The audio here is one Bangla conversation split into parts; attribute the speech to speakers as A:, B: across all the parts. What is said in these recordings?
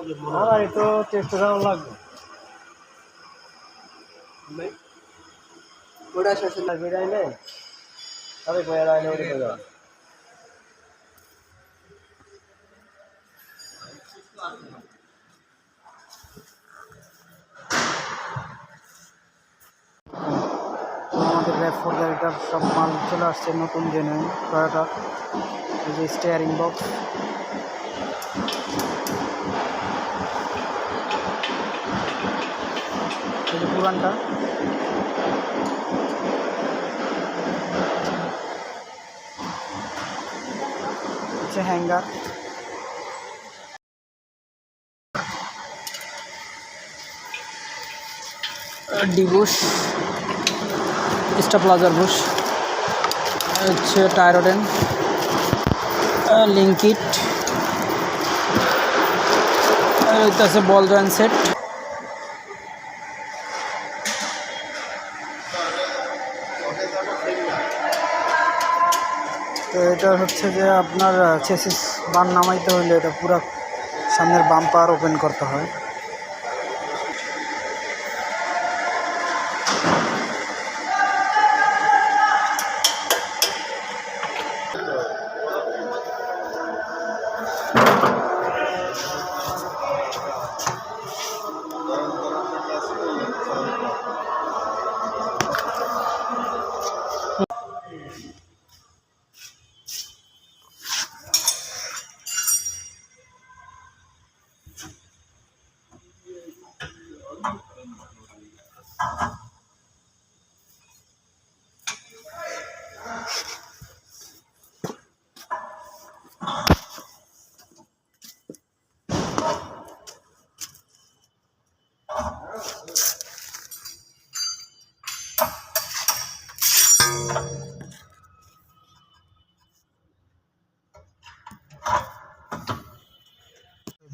A: আমার এই তো টেস্ট করা লাগবে ওটা শেষ বেড়াইলে তবে বেড়াইলে ওটা বেড়া আমাদের র্যাপ4 গাড়িটার সব মাল চলে আসছে নতুন জেনুইন টয়োটা। এই যে স্টিয়ারিং বক্স, এই যে পুরানটা, হচ্ছে হ্যাঙ্গার, ডিবুশ, স্টাপ্লাজার বুশ, হচ্ছে টায়ারোডেন, লিঙ্কিট, আছে বল জয়েন্ট সেট। তো এটা হচ্ছে যে আপনার চেসিস বান নামাইতে হইলে এটা পুরো সামনের বাম্পার ওপেন করতে হয়।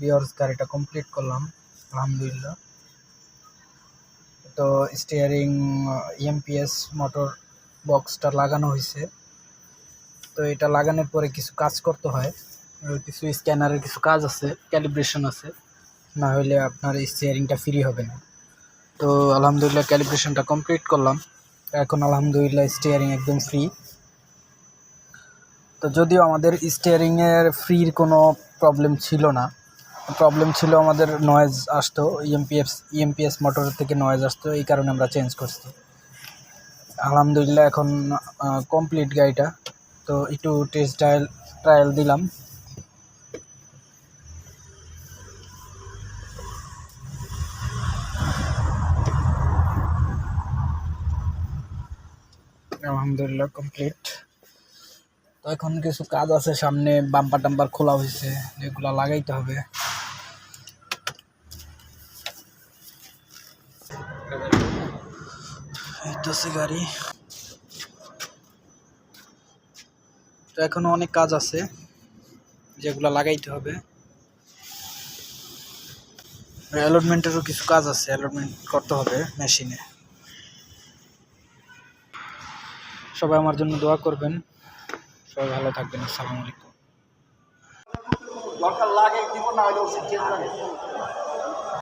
A: ভিউয়ার্স, গাড়িটা কমপ্লিট করলাম আলহামদুলিল্লাহ। তো স্টিয়ারিং ইএমপিএস মোটর বক্সটা লাগানো হয়েছে। তো এটা লাগানোর পরে কিছু কাজ করতে হয়, কিছু স্ক্যানারের কিছু কাজ আছে, ক্যালিব্রেশন আছে, না হলে আপনার স্টিয়ারিংটা ফ্রি হবে না। তো আলহামদুলিল্লাহ ক্যালিব্রেশনটা কমপ্লিট করলাম, এখন আলহামদুলিল্লাহ স্টিয়ারিং একদম ফ্রি। তো যদিও আমাদের স্টিয়ারিংয়ের ফ্রির কোনো প্রবলেম ছিল না, প্রবলেম ছিল আমাদের নয়েজ আসতো, ইএমপিএস মোটর থেকে নয়েজ আসতো, এই কারণে আমরা চেঞ্জ করছি। আলহামদুলিল্লাহ এখন কমপ্লিট গাড়িটা। তো একটু টেস্ট ট্রায়াল দিলাম। আলহামদুলিল্লাহ কমপ্লিট। তো এখন কিছু কাজ আছে, সামনে বাম্পার টাম্পার খোলা হয়েছে, এগুলা লাগাইতে হবে। গাড়ি তো এখনো অনেক কাজ আছে যেগুলা লাগাইতে হবে। অ্যালটমেন্টেরও কিছু কাজ আছে, অ্যালটমেন্ট করতে হবে মেশিনে। সবাই আমার জন্য দোয়া করবেন, সবাই ভালো থাকবেন। আসসালামু আলাইকুম।